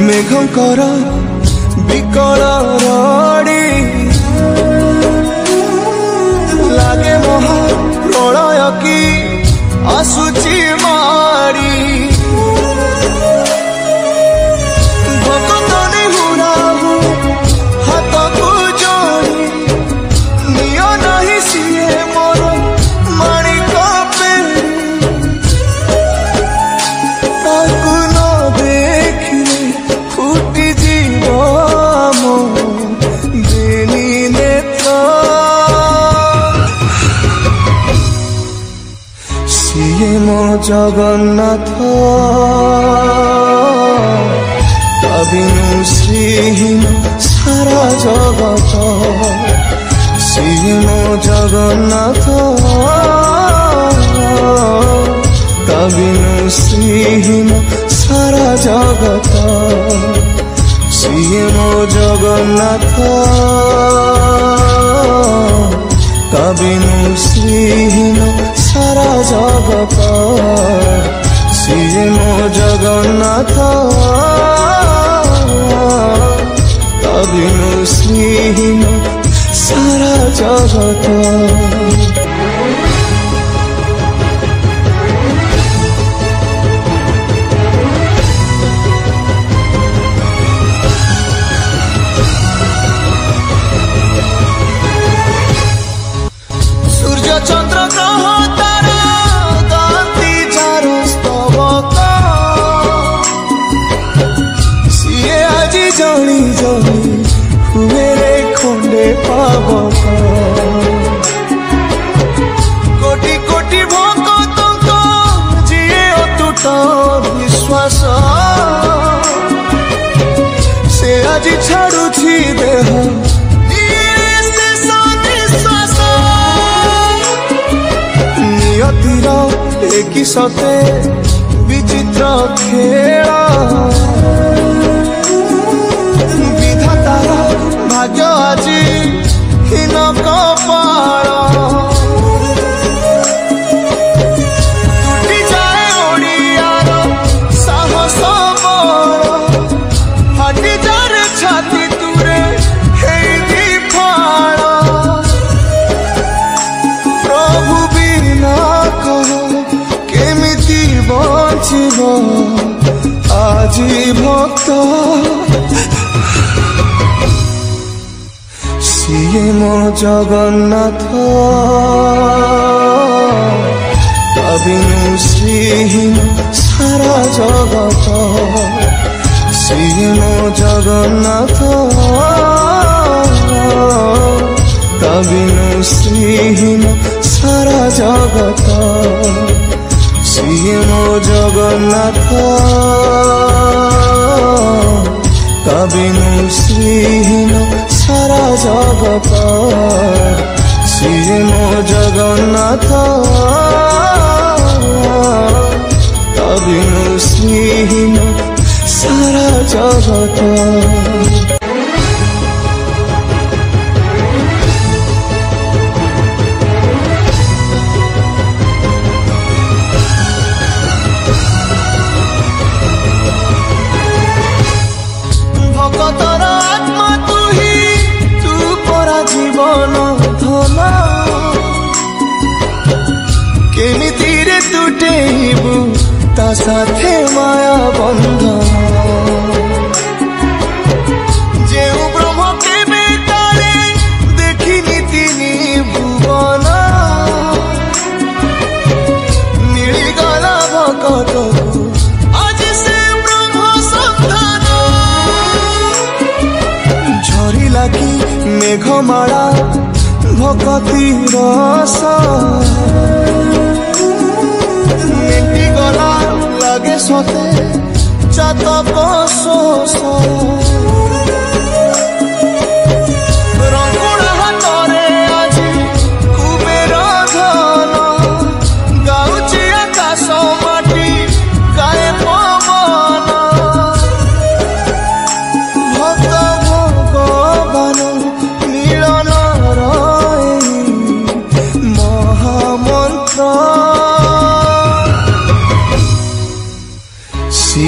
मेघंकर विकल रड़ी लागे महा प्रलय की आसुची मारी भक्तनी हुराहु हाथ को जोड़ी नियो नहीं सिए मोर माणिक पेरी ताकू न देखिले फुटी जीव मो बेनी नेत्र सिए मो जगन्नाथ बिनु श्रीहीन सारा जगत सिए मो जगन्नाथ बिनु श्रीहीन सारा जगत सिए मो जगन्नाथ बिनु श्रीहीन सारा जगत सिए मो जगन्नाथ बिनु श्रीहीन सारा जगत। सूर्य चंद्र ग्रह तारा गाती चारो स्तवक सिए आज जणी जणी हुए रे खंडे पावक कोटि कोटि भक्त जिए अतुट विश्वास से आज छाड़ुछि देह नियतिर एक सते विचित्र खेल विधातार भाग्य আজি হীন কপাল টুটি যায় ওড়িয়ার সাহস বল ফাটি যার ছাতি তুরে হেই ফাল প্রভু বিনা কহ কেমিতি বঞ্চিব আজি ভক্ত सिए मो जगन्नाथ बिनु श्रीहीन सारा जगत सिए मो जगन्नाथ बिनु श्रीहीन सारा जगत सिए मो जगन्नाथ बिनु श्रीहीन सारा जगत सिए मो जगन्नाथ बिनु श्रीहीन सारा जगत। भगतर आत्मा तू ही तू परा जीवन धन केमिति रे तुटेबु ता साथे माया बंधन जेउ ब्रह्म केबे तारे देखिनी तिनी भुवन मिलिगला भक्तकु आज से ब्रह्म संधान झरी लागी मेघमाला भक्ति रस मेटी गला लगे सते चातक शोष रंगुण हाथरे आज कुबेर धन गाउची आकाश माटी गाए पवन भक्त भगवान मिलन महामंत्र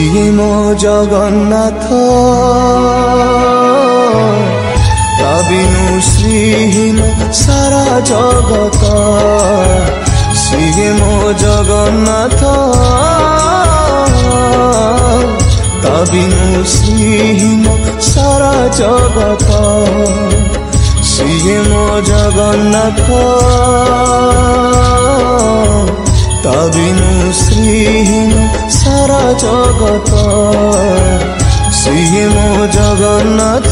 ସିଏ ମୋ ଜଗନ୍ନାଥ ତା ବିନୁ ଶ୍ରୀହୀନ ସାରା ଜଗତ ସିଏ ମୋ ଜଗନ୍ନାଥ ତା ବିନୁ ଶ୍ରୀହୀନ ସାରା ଜଗତ ସିଏ ମୋ ଜଗନ୍ନାଥ ତା ବିନୁ ଶ୍ରୀହୀନ ସାରା ଜଗତ ସିଏ ମୋ ଜଗନ୍ନାଥ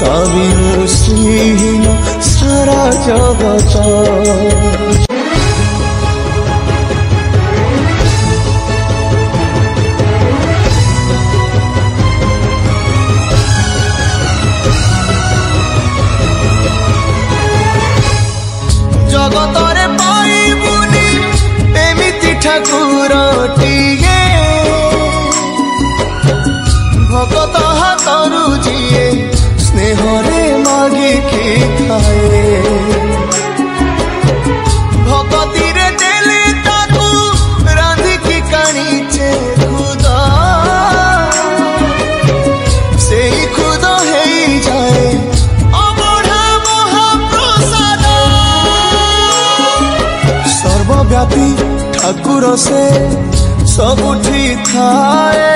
ତା ବିନୁ ଶ୍ରୀହୀନ ସାରା ଜଗତ। ଜଗତରେ ପାଇବୁନି ଏମିତି ଠାକୁରଟିଏ ଭଗତ ହାତରୁ ଯିଏ ସ୍ନେହରେ ମାଗିକି ଖାଏ ଭଗତିରେ ଦେଲେ ତାକୁ ରାନ୍ଧିକି କାଣିଛେ ଖୁଦ ସେଇ ଖୁଦ ହେଇଯାଏ ସର୍ବବ୍ୟାପୀ ଠାକୁର ସେ ସବୁଠି ଥାଏ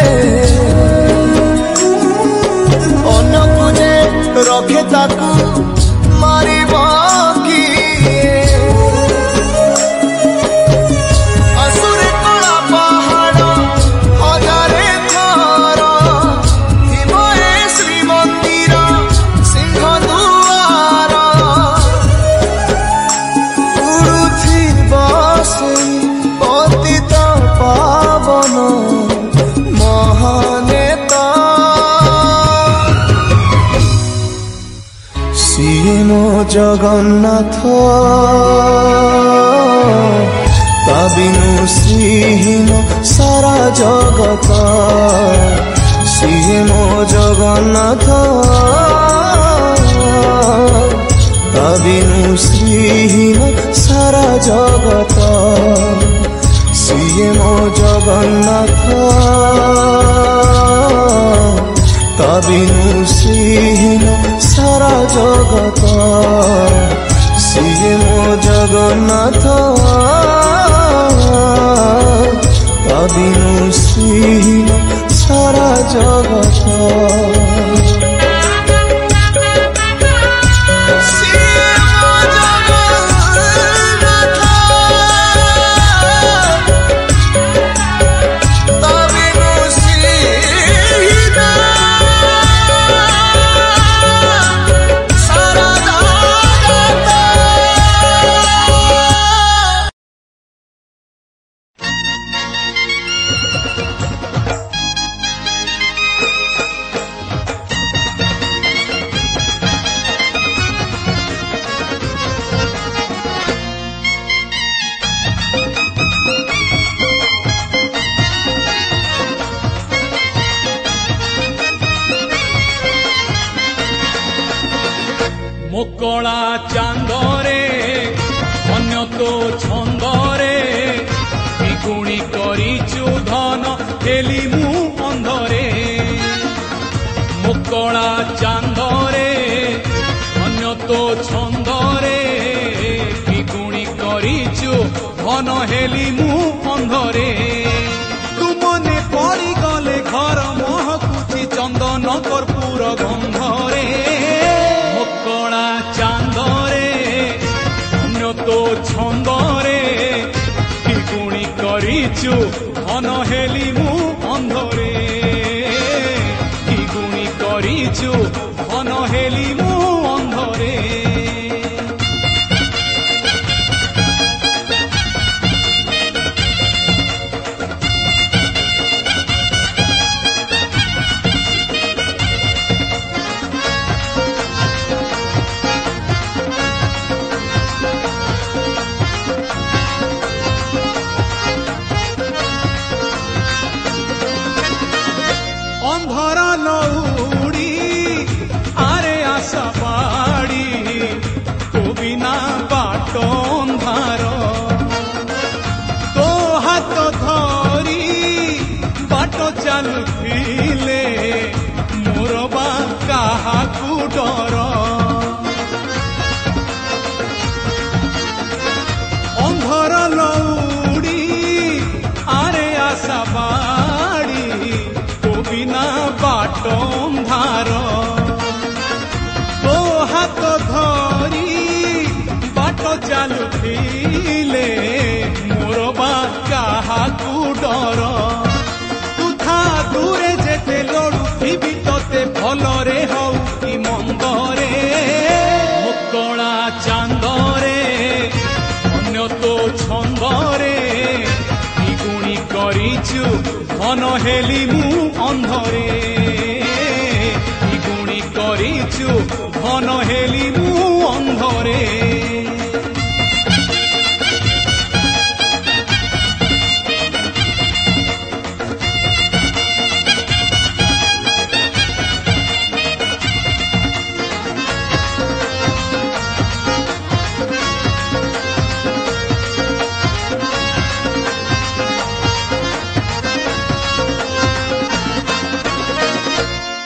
ଅନ୍ନ ପୂଜେ ରଖେ ତାକୁ ମାରିବ କିଏ ଆସୁରେ କଳା ପାହାଡ଼ ହଜାରେ ଥର ଥିବ ଏ ଶ୍ରୀମନ୍ଦିର ସିଂହ ଦୁଆର ଉଡୁଥିବ ସେଇ ପତିତ ପାବନ ମହାନେତା ସିଏ ମୋ ଜଗନ୍ନାଥ ତା ବିନୁ ଶ୍ରୀହୀନ ସାରା ଜଗତ ସିଏ ମୋ ଜଗନ୍ନାଥ ତା ବିନୁ ଶ୍ରୀହୀନ ସାରା ଜଗତ ସିଏ ମୋ ଜଗନ୍ନାଥ ତା ବିନୁ ଶ୍ରୀହୀନ ସାରା ଜଗତ ସିଏ ମୋ ଜଗନ୍ନାଥ ତା ବିନୁ ଶ୍ରୀହୀନ ସାରା ଜଗତ। মোকলা চান্দরে অন্য তো ছন্দরে দ্বিগুণী করিছু ধন হেলি মু অন্ধরে মোকলা চান্দরে অন্য তো ছন্দরে দ্বিগুণী করিছু ধন হেলি মু অন্ধরে তুমনে পড়ি গলে ঘর মহকুচি চন্দন কর্পূর গন্ধরে মোকলা চান্দরে অন্য তো ছন্দরে দ্বিগুণী করিছু ধন হেলি মু অন্ধরে দ্বিগুণী করিছু ধন হেলি মু অন্ধরে କରିଛୁ ଘନ ହେଲି ମୁଁ ଅନ୍ଧରେ କି ଗୁଣି କରିଛୁ ଘନ ହେଲି ମୁଁ ଅନ୍ଧରେ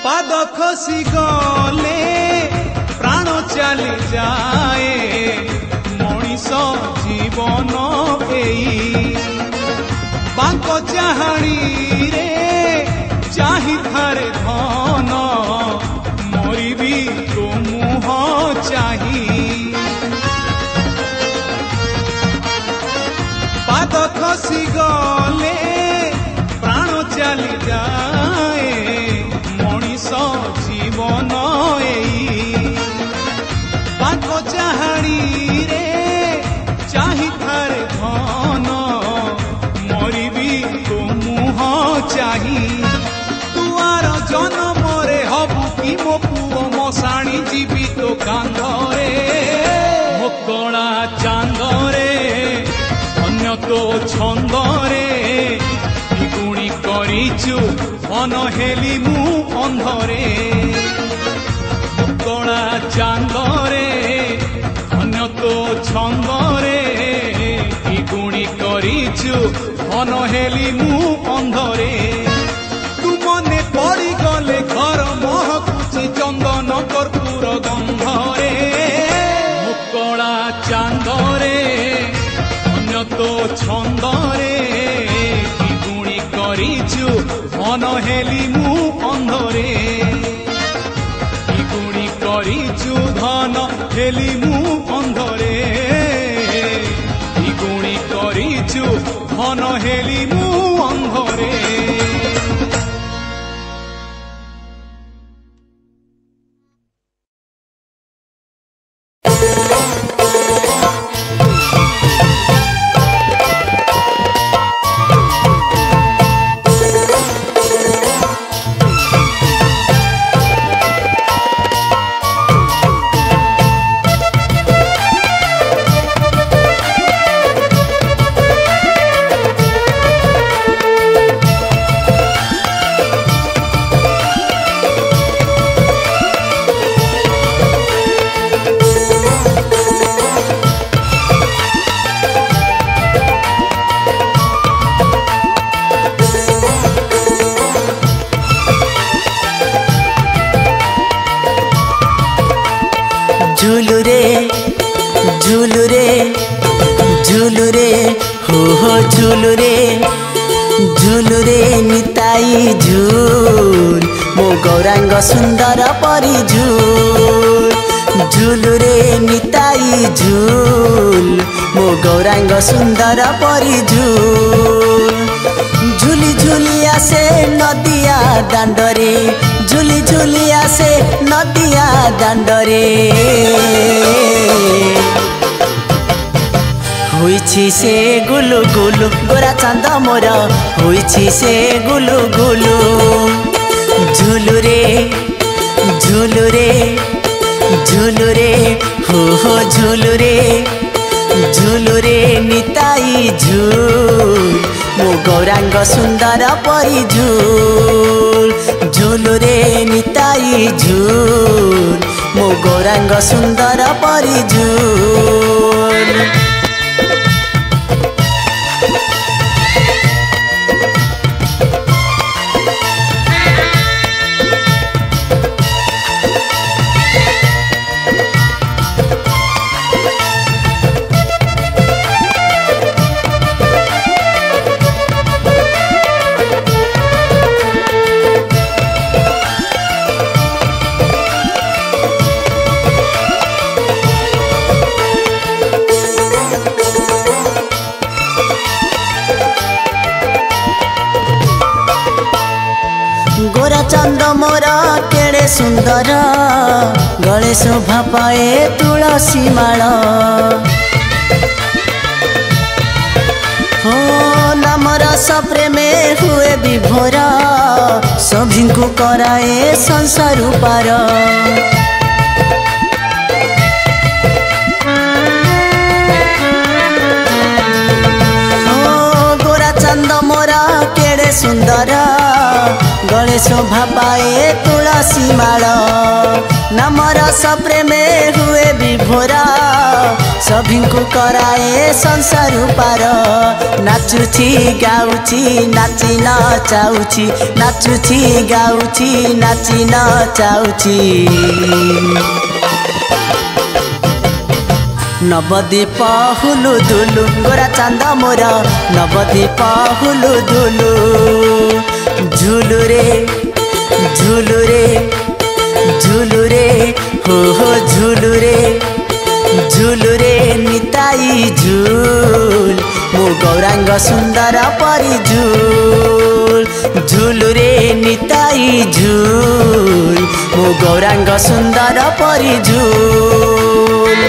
पाद खसी गले प्राण चली जाए मनीष जीवन बांक चाहाणी रे चाही थारे धन मरबी तो मुह चाही पाद खसी गले प्राण चली जाए जीवन बाक चाहाणी रे चाही थारे धन मरबी तो मुह चाही तुआर जन्मरे हबु कि मो पुओ मशाणी जीवी तो कांधरे मो कणा चांदरे अन्य तो छंदरे गुणी करिछु घन हेली मु अंधरे कणा चांदरे अन्य तो छंदरे कि गुणी करिछु घन हेली मु अंधरे तुमने पड़ी गले घर महकुची चंदन कर्पूर गंधरे कणा चांदरे अन्य तो छंदरे କରିଛୁ ଘନ ହେଲି ମୁଁ ଅନ୍ଧରେ କି ଗୁଣି କରିଛୁ ଘନ ହେଲି ମୁଁ ଅନ୍ଧରେ କି ଗୁଣି କରିଛୁ ଘନ ହେଲି ମୁଁ ଅନ୍ଧରେ झुलुरे निताई झुल मो गौरांग सुंदर परी झुल झुलुरे निताई झुल मो गौरांग सुंदर परी झुल झुली झुली आसे नदिया दांडरे झुली झुली आसे नदिया दांडरे होइछि से गुलु गुलु गोरा चांद मोर होइछि से गुलु गुलु झुलुरे झुलुरे झुलुरे हो झुलुरे झुलुरे निताई झुल मो गौरांग सुंदर परी झुल झुलुरे निताई झुल मो गौरांग सुंदर परी झुल चंद मोर केड़े सुंदर गले शोभा पाए तुलसी माल हो नाम नाम रस प्रेमे हुए विभोर सभी को कराए संसार पार गोरा चंद मोरा केड़े सुंदर गले शोभा पाए तुलसी माल नाम रस प्रेमे हुए विभोरा सभी को कराए संसार पार नाचुची गाउची नाची नचाउची नाचुची गाउची नाची नचाउची नवदीप हुलु दुलु गोरा चांद मोर नवदीप हुलु दुलु झुलु रे झुलु रे झुलु रे हो झुलु रे झुलु रे निताई झुल मो गौरांग सुंदर परी झुल झुलु रे निताई झुल मो गौरांग सुंदर परी झुल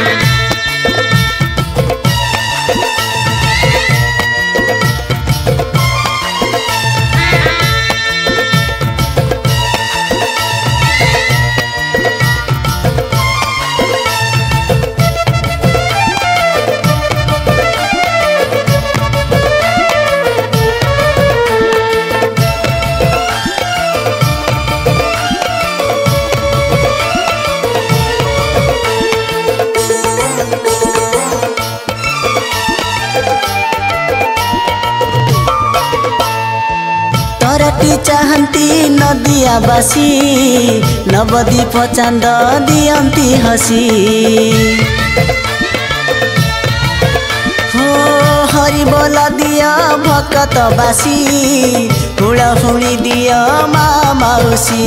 चाहती नदिया बासी नवदीप चांद दियंती हसी हो हरि बोल दिया भकत बासी हुड़ा हुड़ी दिया माँ मौसी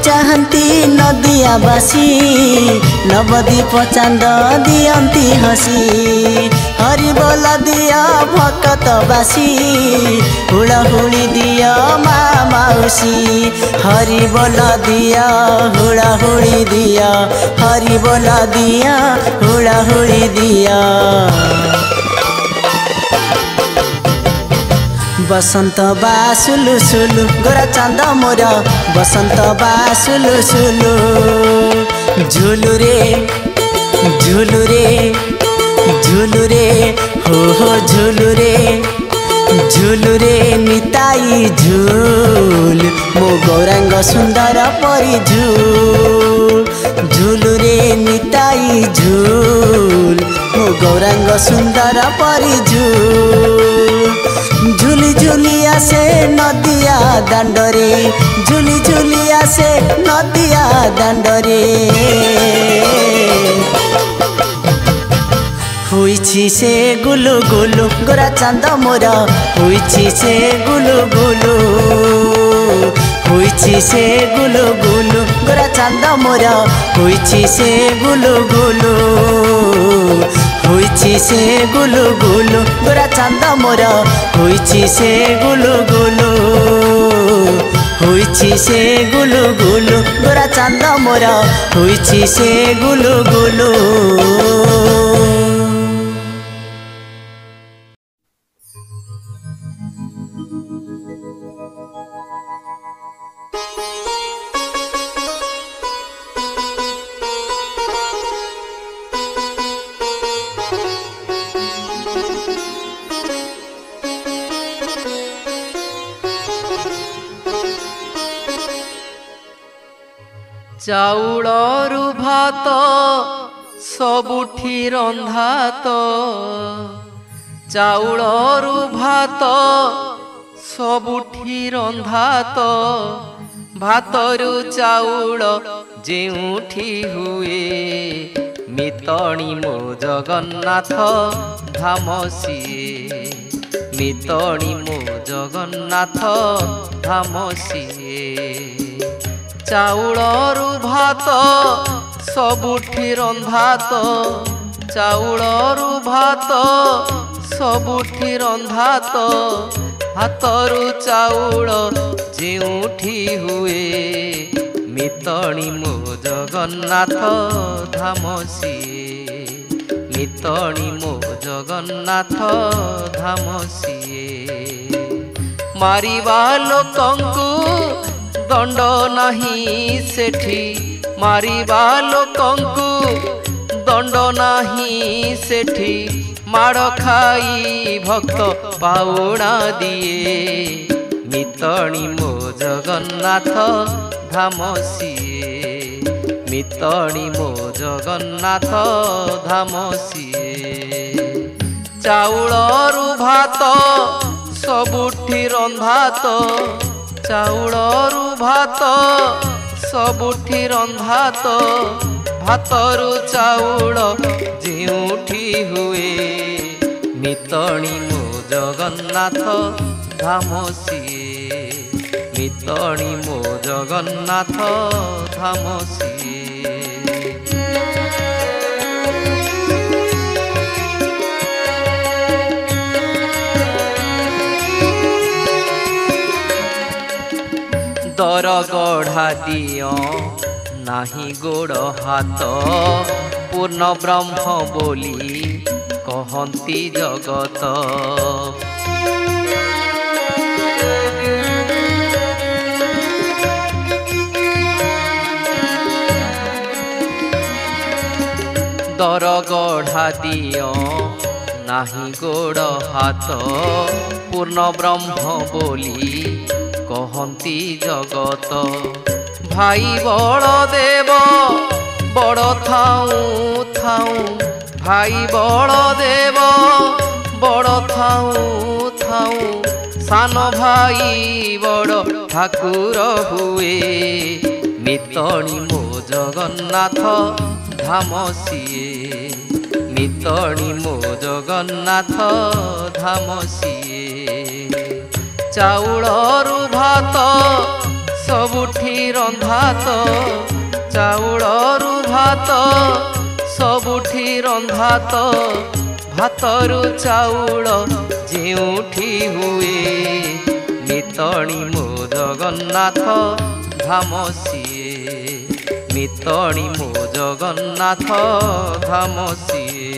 चाहती नदिया बासी नवदीप चांद दियंती हसी हरि बोल दिया भकत बासी हुड़ाहुड़ी दिया माँ मौसी हरि बोल दिया हुड़ाहुड़ी दिया हरि बोल दिया हुड़ाहुड़ी दिया बसंत बा सुलु सुलु गोरा चांद मोर बसंत बा सुलु सुलु झुलु रे झुलु रे झुलु रे हो झुलु रे झुलु रे निताई झुल मो गौरांग सुंदर परी झुल झुलु रे निताई झुल मो गौरांग सुंदर परी झुल झुली झुली आसे नदिया दांडरे झुली झुली आसे नदिया दांडरे हुईछि से गुलु गुलु गोरा चांद मोर हुईछि से गुलु गुलु हुईछि से गुलु गुलु गोरा चांद मोर हुईछि से गुलु गुलु हुईछि से गुलु गुलु गोरा चांद मोर हुईछि से गुलु गुलु हुईछि से गुलु गुलु गोरा चांद मोर हुईछि से गुलु गुलु चाउळरू भात सबुठी रंधा तो चाउळरू भात सबुठी रंधा तो भातरू चाउळ जेउठी हुए मितणी मो जगन्नाथ धाम सिए मितणी मो जगन्नाथ धाम सिए चाउळरू भात सबुठी रंधा तो चाउळरू भात सबुठी रंधा तो हातरू चाउळ जेउठी हुए मितणी मो जगन्नाथ धाम सिए मितणी मो जगन्नाथ धाम सिए मारिबा लोकंकु दंड नहीं सेठी मारिबा लोकंकु दंड नहीं सेठी माड़ खाई भक्त पाउणा दिए मितणी मो जगन्नाथ धाम सिए मितणी मो जगन्नाथ धाम सिए चाउलरू भात सबुठी रंधा तो चाउलरू भात सबुठी रंधा तो भातरू चाउल ଯେଉଁଠି हुए मितणी मो जगन्नाथ धाम सिए मितणी मो जगन्नाथ धाम सिए दर गढ़ा दियो नाही गोड़ हाथ पूर्ण ब्रह्म बोली कहती जगत दर गढ़ा दियो नाही गोड़ हाथ पूर्ण ब्रह्म बोली कहती जगत भाई बड़ देव बड़ थाऊ थाऊ भाई बड़ देव बड़ थाऊ थाऊ सान भाई बड़ ठाकुर हुए मितणी मो जगन्नाथ धाम सिए मितणी मो जगन्नाथ धाम सिए चाउलरू भात सबुठी रंधा तो चाउलरू भात सबुठी रंधा तो भातरू चाउल ଯେଉଁଠି हुए मितणी मो जगन्नाथ धाम सिए मितणी मो जगन्नाथ धाम सिए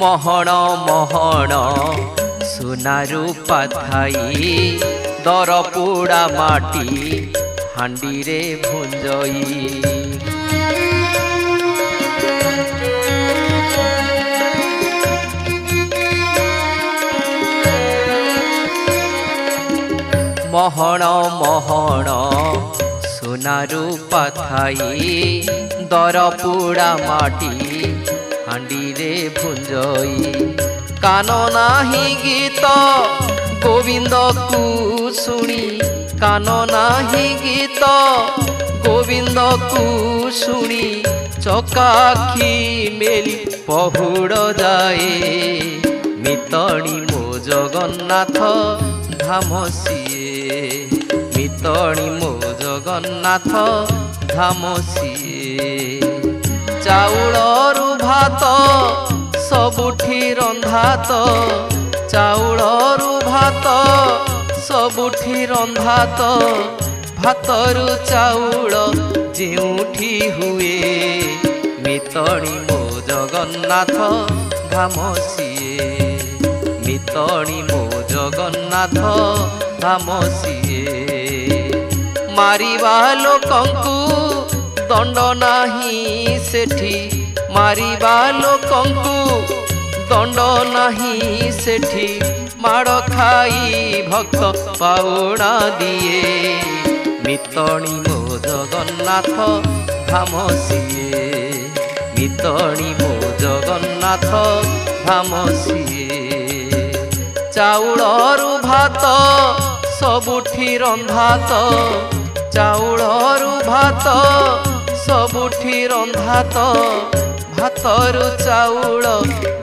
महण महण सुना रूपा थाई दर पोड़ा माटी हांडी रे भुंजई महण महण सुना रूपा थाई दर पोड़ा माटी हांडी रे भुंजई कान नाही गीत गोविंद को शुणी कान नाही गीत गोविंद को शुणी चकाखी मेली पहुड़ जाए मितणी मो जगन्नाथ धाम सिए मितणी मो जगन्नाथ धाम सिए चाउलरू भात सबुठी रंधा तो चाउलरू भात सबुठी रंधा तो भातरू चाउल ଯେଉଁଠି हुए मितणी मो जगन्नाथ धाम सिए मितणी मो जगन्नाथ धाम सिए मारिबा लोकंकु दंड नाही सेठी मारिबा लोकंकु दंड नाही सेठी माड़ खाई भक्त पाउणा दिए मितणी मो जगन्नाथ धाम सिए मितणी मो जगन्नाथ धाम सिए चाउलरू भात सबुठी रंधा तो चाउलरू भात सबुठी रंधा तो भातरू चाउल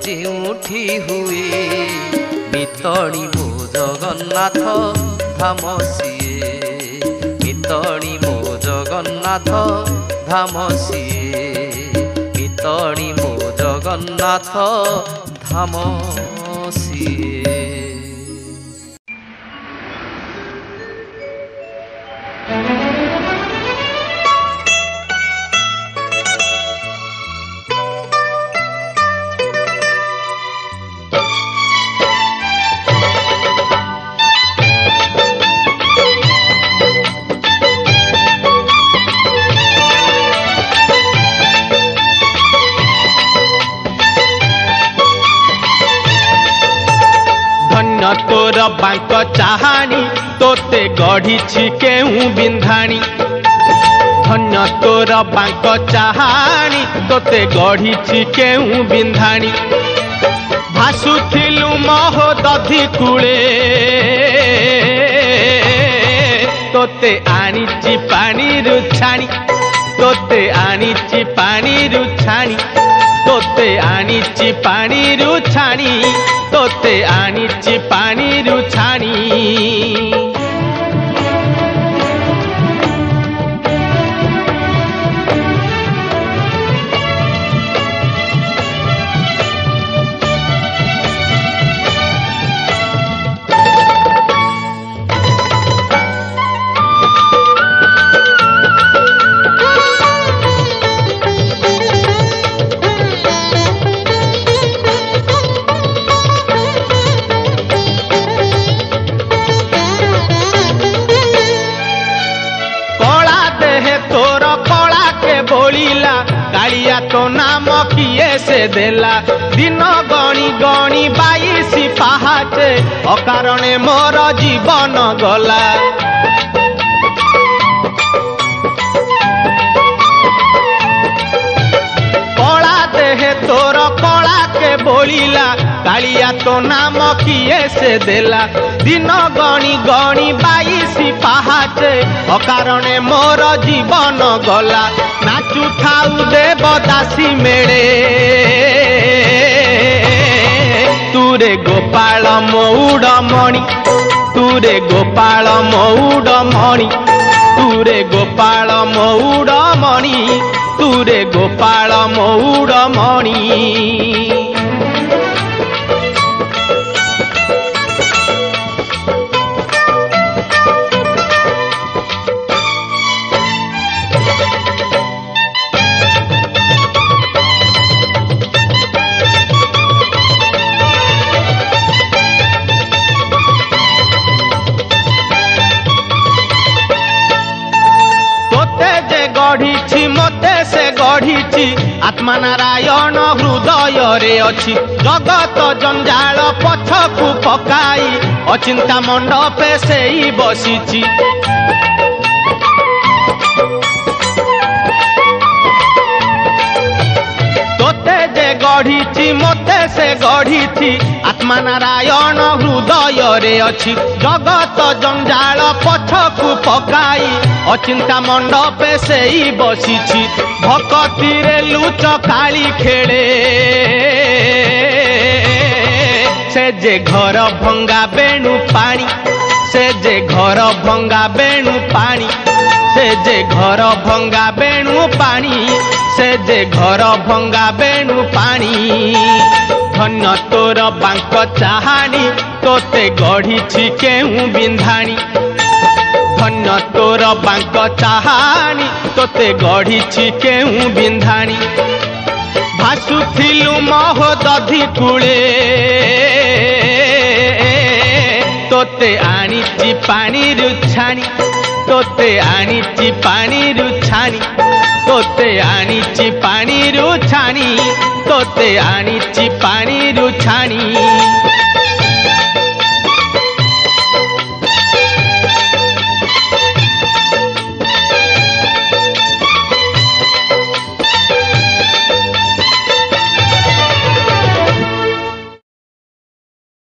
ଯେଉଁଠି हुए मितणी मो जगन्नाथ धाम सिए मितणी मो जगन्नाथ धाम सिए मितणी मो जगन्नाथ ଜଗନ୍ନାଥ ଧାମ ସିଏ। तोर बांक चाहानी तोते गढ़ी केहू बिंधाणी। धन्य तोर बांक चाहानी तोते गढ़ी केहू बिंधाणी। भासुथिलु मोह दधि कूले तोते आनीची पानी रुछाणी। तोते आनीची पानी रुछाणी। तोते आनीची पानी रुछाणी। तोते आनीची पानी रुछाणी। कालिया तो नाम किए से देला। दिन गणी गणी 22 पहाचे अकारणे मोर जीवन गला। कला देहे तोर कला के बोलिला। कालिया तो नाम किए से देला। दिन गणी गणी 22 पहाचे अकारणे मोर जीवन गला। नाचु ठाऊ देवदासी मेड़े तुरे गोपाल मौड़ मणि। तुरे गोपाल मौड़ मणि। तुरे गोपाल मौड़ मणि। तुरे गोपाल मौड़ मणि। मते से गढ़ी आत्मा नारायण हृदय रे अछि। जगत जंजाल पछकु पकाई अचिंता मंडपे से ही बसिछि। तोते जे गढ़ी मते से गढ़ी आत्मा नारायण हृदय रे अछि। जगत जंजाल पछकु पकाई अचिंता मंडपे से ही बसिछि। भक्ति रे लुच काली खेले से जे घर भंगा बेणु पानी। से जे घर भंगा बेणु पानी। से जे घर भंगा बेणु पानी। से जे घर भंगा बेणु पानी। धन्य तोर बांक चाहानी तोते गढ़ी केहू बिंधाणी। धन्य तोर बांक चाहानी तोते गढ़ी केहू बिंधाणी। भासुथिलु मोह दधि कूले तोते आनीची पानी रुछाणी। तोते आनीची पानी रुछाणी। तोते आनीची पानी रुछाणी। तोते आनीची पानी रुछाणी।